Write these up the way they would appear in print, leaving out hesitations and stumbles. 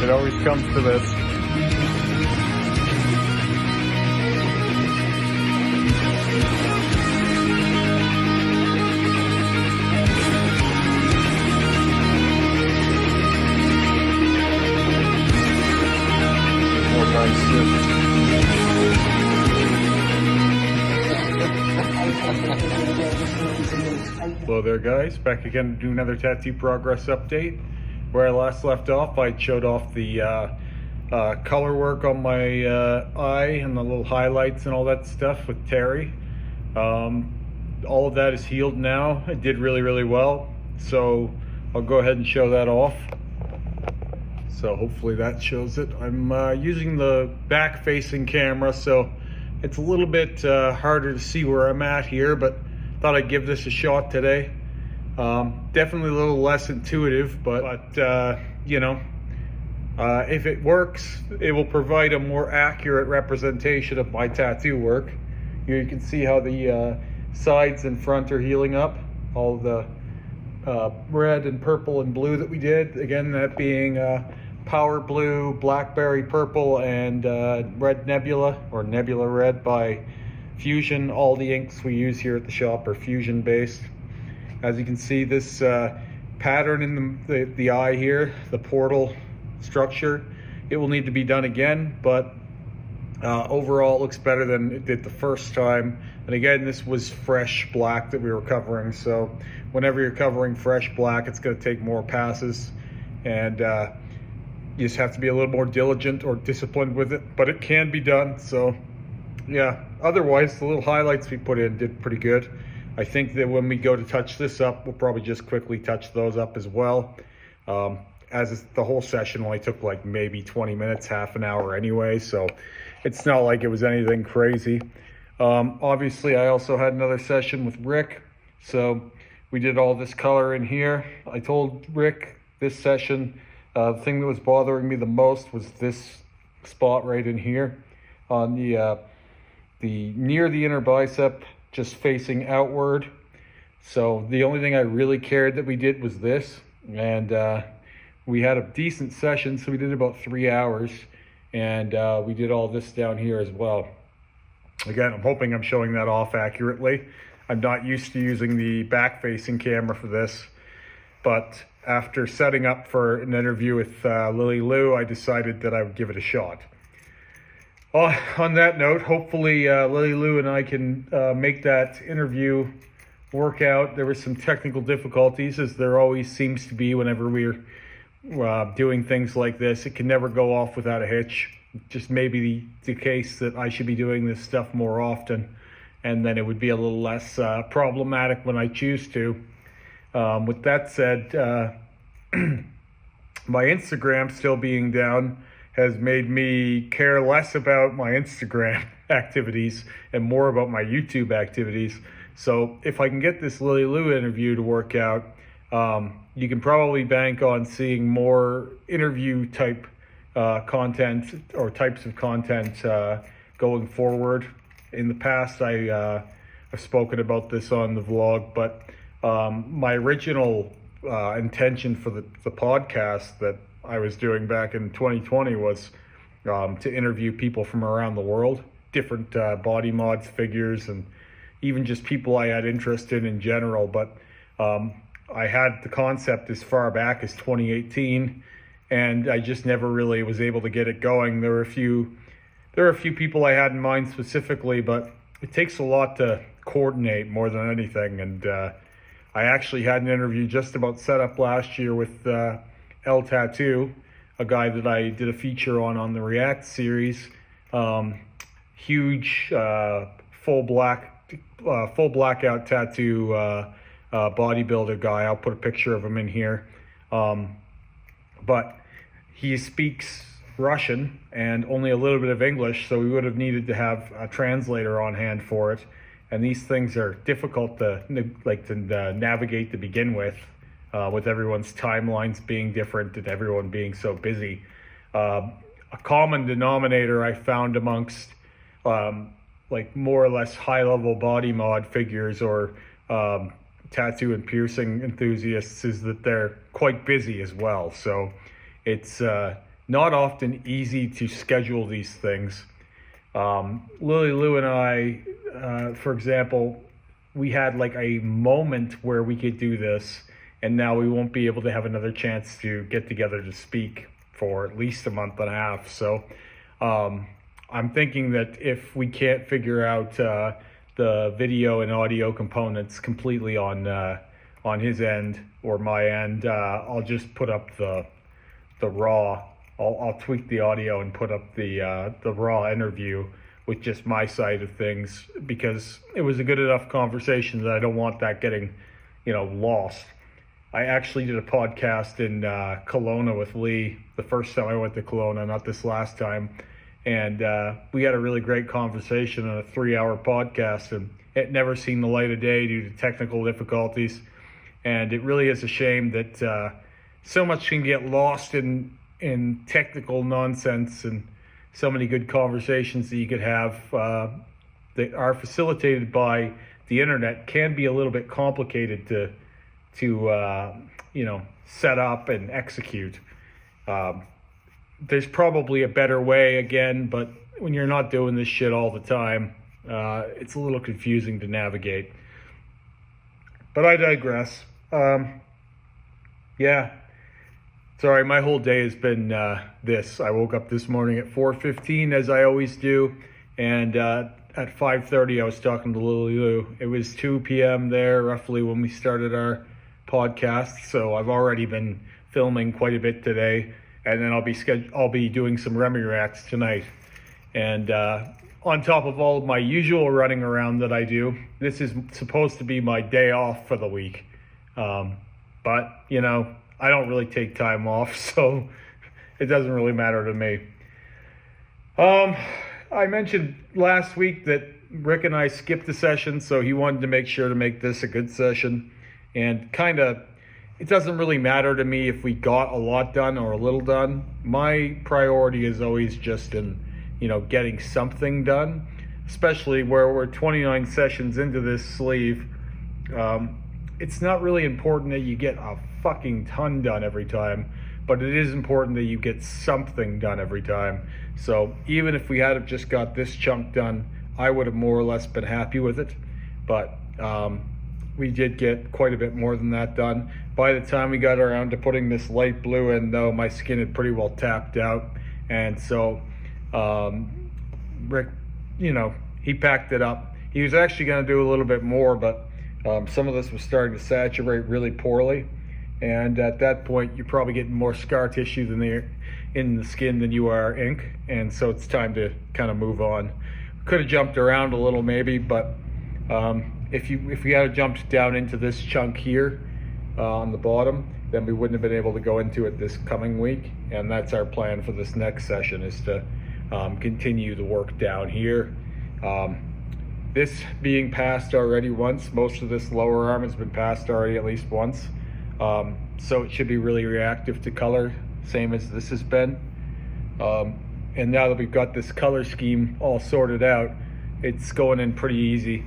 It always comes to this. Hello there guys, back again to do another tattoo progress update. Where I last left off, I showed off the color work on my eye and the little highlights and all that stuff with Terry. All of that is healed now. It did really well, so I'll go ahead and show that off. So hopefully that shows it. I'm using the back facing camera, so it's a little bit harder to see where I'm at here, but thought I'd give this a shot today. Definitely a little less intuitive, but you know, if it works, it will provide a more accurate representation of my tattoo work. Here you can see how the sides and front are healing up. All the red and purple and blue that we did, again that being Power Blue, Blackberry Purple, and Red Nebula, or Nebula Red by Fusion. All the inks we use here at the shop are Fusion based. As you can see, this pattern in the eye here, the portal structure, it will need to be done again, but overall it looks better than it did the first time. And again, this was fresh black that we were covering, so whenever you're covering fresh black, it's going to take more passes, and you just have to be a little more diligent or disciplined with it, but it can be done. So yeah, otherwise the little highlights we put in did pretty good. I think that when we go to touch this up, we'll probably just quickly touch those up as well. As the whole session only took like maybe 20 minutes, half an hour anyway, so it's not like it was anything crazy. Obviously I also had another session with Rick, so we did all this color in here. I told Rick this session, the thing that was bothering me the most was this spot right in here on the near the inner bicep, just facing outward. So the only thing I really cared that we did was this, and we had a decent session, so we did about 3 hours, and we did all this down here as well. Again, I'm hoping I'm showing that off accurately. I'm not used to using the back facing camera for this, but after setting up for an interview with Lily Lou, I decided that I would give it a shot. On that note, hopefully Lily Lou and I can make that interview work out. There were some technical difficulties, as there always seems to be whenever we're doing things like this. It can never go off without a hitch. Just maybe the case that I should be doing this stuff more often, and then it would be a little less problematic when I choose to. With that said, my Instagram still being down has made me care less about my Instagram activities and more about my YouTube activities. So if I can get this Lily Lou interview to work out, you can probably bank on seeing more interview type content or types of content going forward. In the past, I've spoken about this on the vlog, but my original intention for the podcast that I was doing back in 2020 was to interview people from around the world, different body mods, figures, and even just people I had interest in general. But I had the concept as far back as 2018, and I just never really was able to get it going. There are a few people I had in mind specifically, but it takes a lot to coordinate more than anything. And I actually had an interview just about set up last year with El Tattoo, a guy that I did a feature on the React series. Huge full blackout tattoo bodybuilder guy. I'll put a picture of him in here. But he speaks Russian and only a little bit of English, so we would have needed to have a translator on hand for it. And these things are difficult to navigate to begin with everyone's timelines being different and everyone being so busy. A common denominator I found amongst like more or less high-level body mod figures or tattoo and piercing enthusiasts is that they're quite busy as well. So it's not often easy to schedule these things. Lily Lou and I, for example, we had like a moment where we could do this, and now we won't be able to have another chance to get together to speak for at least a month and a half. So I'm thinking that if we can't figure out the video and audio components completely on his end or my end, I'll just put up the raw. I'll tweak the audio and put up the raw interview with just my side of things, because it was a good enough conversation that I don't want that getting, lost. I actually did a podcast in Kelowna with Lee the first time I went to Kelowna, not this last time. And we had a really great conversation on a 3-hour podcast, and it never seen the light of day due to technical difficulties. And it really is a shame that so much can get lost in technical nonsense, and so many good conversations that you could have that are facilitated by the internet can be a little bit complicated to set up and execute. There's probably a better way again, but when you're not doing this shit all the time, it's a little confusing to navigate. But I digress. Sorry, my whole day has been this. I woke up this morning at 4:15, as I always do, and at 5:30 I was talking to Lily Lou. It was 2 p.m. there roughly when we started our podcast, so I've already been filming quite a bit today, and then I'll be doing some Remy reacts tonight. And on top of all of my usual running around that I do, this is supposed to be my day off for the week. But I don't really take time off, so it doesn't really matter to me. I mentioned last week that Rick and I skipped a session, so he wanted to make sure to make this a good session. And it doesn't really matter to me if we got a lot done or a little done. My priority is always just in, getting something done, especially where we're 29 sessions into this sleeve. It's not really important that you get a fucking ton done every time, but it is important that you get something done every time. So even if we had have just got this chunk done, I would have more or less been happy with it. But we did get quite a bit more than that done. By the time we got around to putting this light blue in, though, my skin had pretty well tapped out. And so Rick, he packed it up. He was actually going to do a little bit more, but some of this was starting to saturate really poorly. And at that point, you're probably getting more scar tissue in the skin than you are ink. And so it's time to kind of move on. Could have jumped around a little maybe, but if we had jumped down into this chunk here on the bottom, then we wouldn't have been able to go into it this coming week. And that's our plan for this next session, is to continue the work down here. This being passed already once, most of this lower arm has been passed already at least once. So it should be really reactive to color, same as this has been. And now that we've got this color scheme all sorted out, it's going in pretty easy.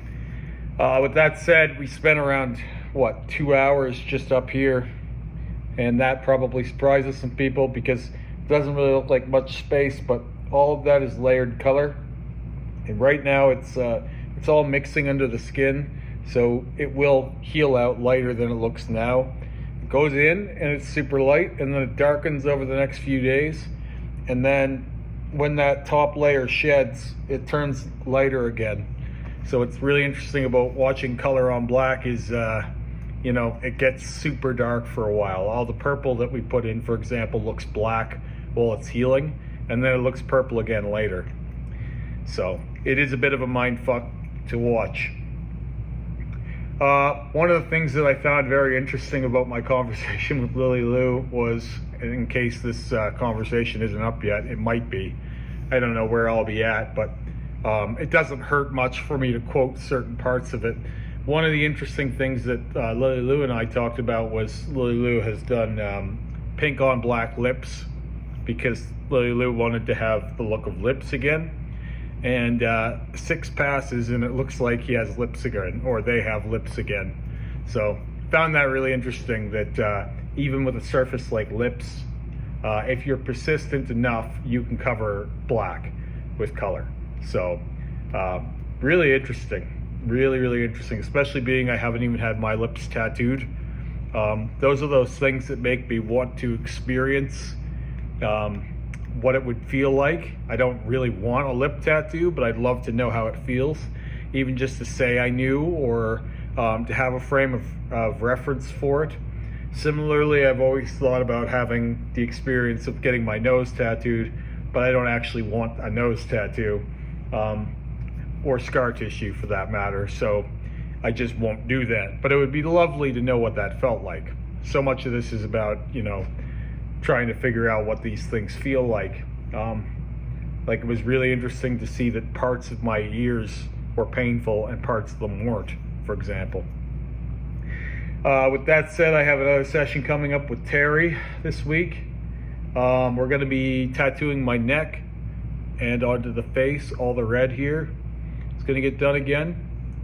With that said, we spent around, 2 hours just up here, and that probably surprises some people because it doesn't really look like much space, but all of that is layered color. And right now it's all mixing under the skin, so it will heal out lighter than it looks now. It goes in and it's super light, and then it darkens over the next few days, and then when that top layer sheds, it turns lighter again. So what's really interesting about watching color on black is it gets super dark for a while. All the purple that we put in, for example, looks black while it's healing, and then it looks purple again later. So it is a bit of a mind fuck to watch. One of the things that I found very interesting about my conversation with Lily Lou was, in case this conversation isn't up yet, it might be. I don't know where I'll be at, but it doesn't hurt much for me to quote certain parts of it. One of the interesting things that Lily Lou and I talked about was Lily Lou has done pink on black lips, because Lily Lou wanted to have the look of lips again. And 6 passes and it looks like he has lips again, or they have lips again. So found that really interesting, that even with a surface like lips, if you're persistent enough, you can cover black with color. So really interesting. Really interesting, especially being I haven't even had my lips tattooed. Those are those things that make me want to experience what it would feel like. I don't really want a lip tattoo, but I'd love to know how it feels, even just to say I knew, or to have a frame of reference for it. Similarly, I've always thought about having the experience of getting my nose tattooed, but I don't actually want a nose tattoo. Or scar tissue for that matter, so I just won't do that. But it would be lovely to know what that felt like. So much of this is about, trying to figure out what these things feel like. Like, it was really interesting to see that parts of my ears were painful and parts of them weren't, for example. With that said, I have another session coming up with Terry this week. We're going to be tattooing my neck and onto the face, all the red here. It's going to get done again,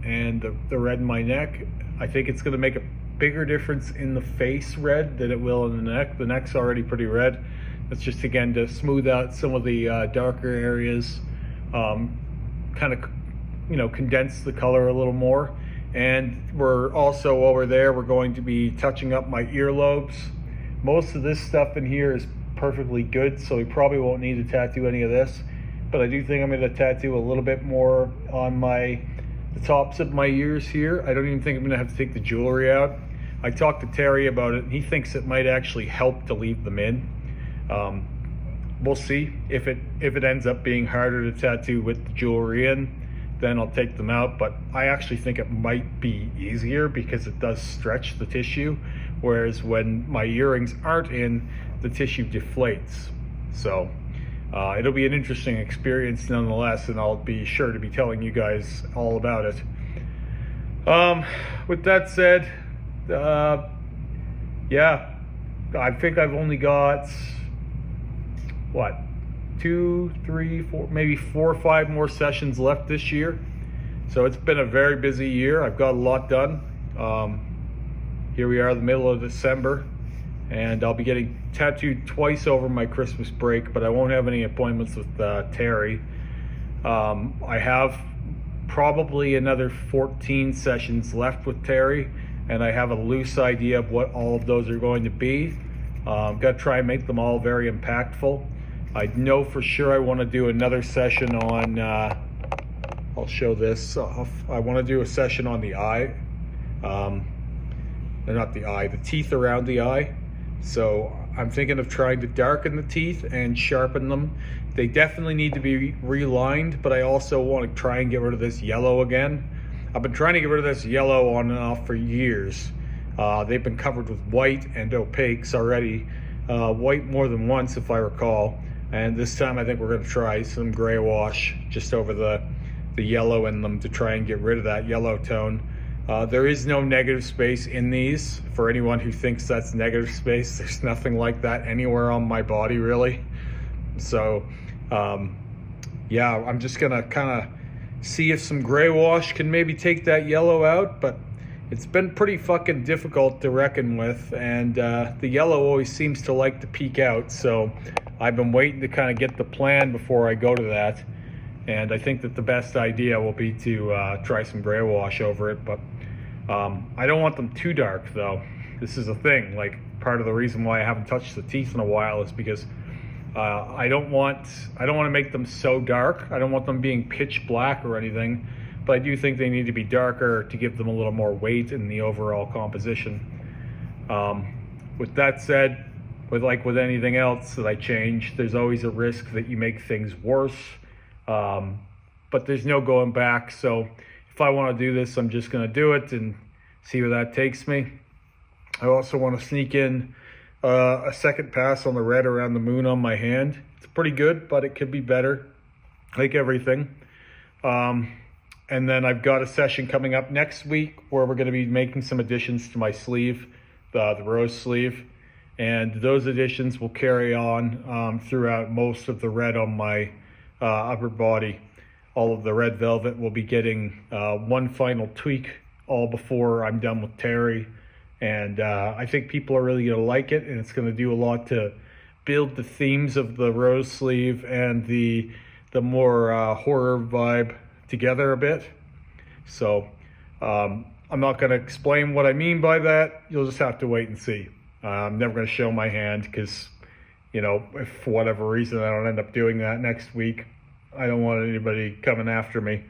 and the red in my neck. I think it's going to make a bigger difference in the face red than it will in the neck. The neck's already pretty red. It's just, again, to smooth out some of the darker areas, kind of, condense the color a little more. And we're also, while we're there, we're going to be touching up my earlobes. Most of this stuff in here is perfectly good, so we probably won't need to tattoo any of this. But I do think I'm going to tattoo a little bit more on the tops of my ears here. I don't even think I'm going to have to take the jewelry out. I talked to Terry about it, and he thinks it might actually help to leave them in. We'll see. If it ends up being harder to tattoo with the jewelry in, then I'll take them out. But I actually think it might be easier because it does stretch the tissue, whereas when my earrings aren't in, the tissue deflates. So it'll be an interesting experience nonetheless, and I'll be sure to be telling you guys all about it. With that said, yeah, I think I've only got, 2, 3, 4, maybe 4 or 5 more sessions left this year. So it's been a very busy year. I've got a lot done. Here we are, the middle of December, and I'll be getting tattooed twice over my Christmas break, but I won't have any appointments with Terry. I have probably another 14 sessions left with Terry, and I have a loose idea of what all of those are going to be. Got to try and make them all very impactful. I know for sure I want to do another session on, I'll show this off. I want to do a session on the eye. Not the eye, the teeth around the eye. So I'm thinking of trying to darken the teeth and sharpen them. They definitely need to be relined, but I also want to try and get rid of this yellow again. I've been trying to get rid of this yellow on and off for years. They've been covered with white and opaques already. White more than once, if I recall. And this time I think we're going to try some gray wash just over the yellow in them to try and get rid of that yellow tone. There is no negative space in these. For anyone who thinks that's negative space, there's nothing like that anywhere on my body, really. So, yeah, I'm just gonna kind of see if some gray wash can maybe take that yellow out, but it's been pretty fucking difficult to reckon with, and the yellow always seems to like to peek out, so I've been waiting to kind of get the plan before I go to that. And I think that the best idea will be to try some gray wash over it, but I don't want them too dark though. This is a thing, like part of the reason why I haven't touched the teeth in a while is because I don't want to make them so dark. I don't want them being pitch black or anything, but I do think they need to be darker to give them a little more weight in the overall composition. With that said, with anything else that I change, there's always a risk that you make things worse. But there's no going back, so if I want to do this, I'm just going to do it and see where that takes me. I also want to sneak in a second pass on the red around the moon on my hand. It's pretty good, but it could be better, like everything. And then I've got a session coming up next week where we're going to be making some additions to my sleeve, the rose sleeve. And those additions will carry on throughout most of the red on my upper body. All of the red velvet will be getting one final tweak all before I'm done with Terry. And I think people are really going to like it, and it's going to do a lot to build the themes of the rose sleeve and the more horror vibe together a bit. So I'm not going to explain what I mean by that. You'll just have to wait and see. I'm never going to show my hand because, you know, if for whatever reason I don't end up doing that next week, I don't want anybody coming after me.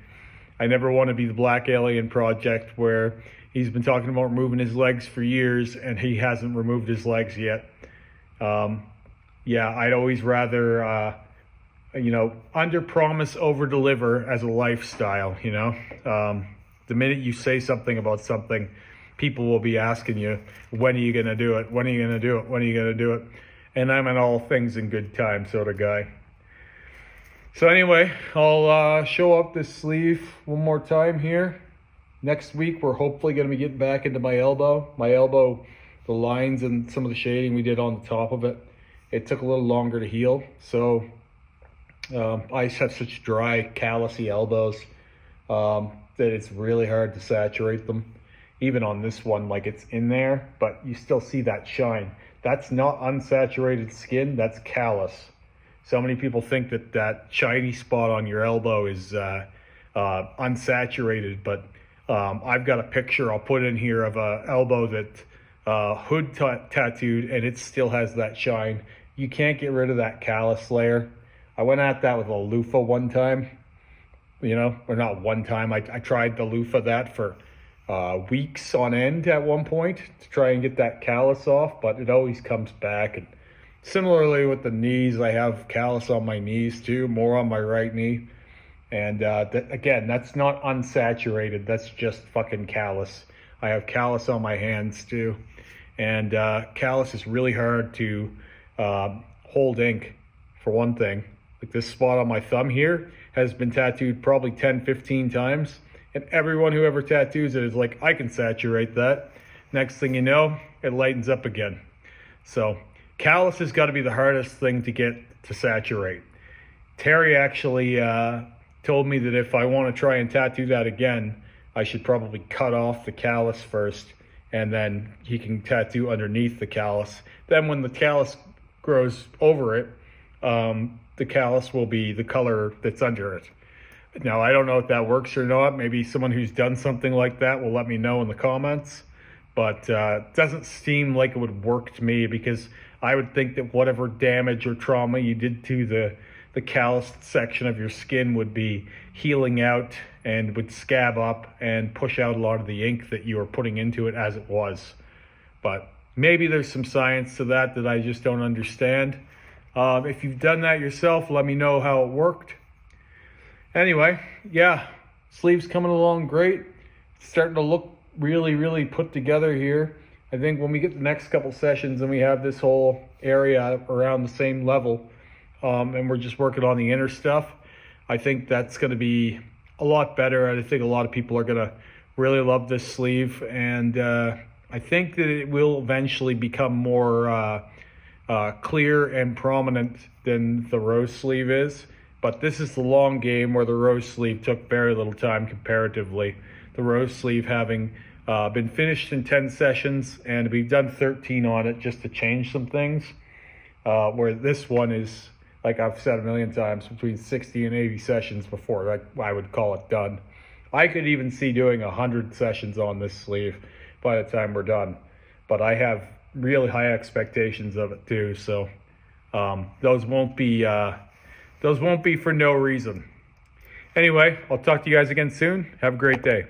I never want to be the Black Alien Project where he's been talking about removing his legs for years and he hasn't removed his legs yet. Yeah, I'd always rather, you know, under promise, over deliver as a lifestyle, you know. The minute you say something about something, people will be asking you, when are you going to do it? When are you going to do it? When are you going to do it? And I'm an all things in good time sort of guy. So anyway, I'll show up this sleeve one more time here. Next week, we're hopefully going to be getting back into my elbow. My elbow, the lines and some of the shading we did on the top of it, it took a little longer to heal. So I just have such dry, callousy elbows that it's really hard to saturate them. Even on this one, like it's in there, but you still see that shine. That's not unsaturated skin, that's callus. So many people think that that shiny spot on your elbow is unsaturated, but I've got a picture I'll put in here of a elbow that hood tattooed, and it still has that shine. You can't get rid of that callus layer. I went at that with a loofah one time, you know, or not one time. I tried the loofah that for weeks on end at one point to try and get that callus off, but it always comes back. And similarly with the knees, I have callus on my knees too, more on my right knee. And again, that's not unsaturated, that's just fucking callus. I have callus on my hands too. And callus is really hard to hold ink, for one thing. Like this spot on my thumb here has been tattooed probably 10, 15 times. And everyone who ever tattoos it is like, I can saturate that. Next thing you know, it lightens up again. So callus has got to be the hardest thing to get to saturate. Terry actually told me that if I want to try and tattoo that again, I should probably cut off the callus first, and then he can tattoo underneath the callus. Then when the callus grows over it, the callus will be the color that's under it. Now, I don't know if that works or not. Maybe someone who's done something like that will let me know in the comments. But it doesn't seem like it would work to me, because I would think that whatever damage or trauma you did to the calloused section of your skin would be healing out and would scab up and push out a lot of the ink that you were putting into it as it was. But maybe there's some science to that I just don't understand. If you've done that yourself, let me know how it worked. Anyway, yeah, sleeve's coming along great. It's starting to look really, really put together here. I think when we get the next couple sessions and we have this whole area around the same level, and we're just working on the inner stuff, I think that's going to be a lot better. I think a lot of people are going to really love this sleeve, and I think that it will eventually become more clear and prominent than the rose sleeve is. But this is the long game, where the rose sleeve took very little time comparatively. The rose sleeve having been finished in 10 sessions, and we've done 13 on it just to change some things. Where this one is, like I've said a million times, between 60 and 80 sessions before I would call it done. I could even see doing 100 sessions on this sleeve by the time we're done. But I have really high expectations of it too, so those won't be for no reason. Anyway, I'll talk to you guys again soon. Have a great day.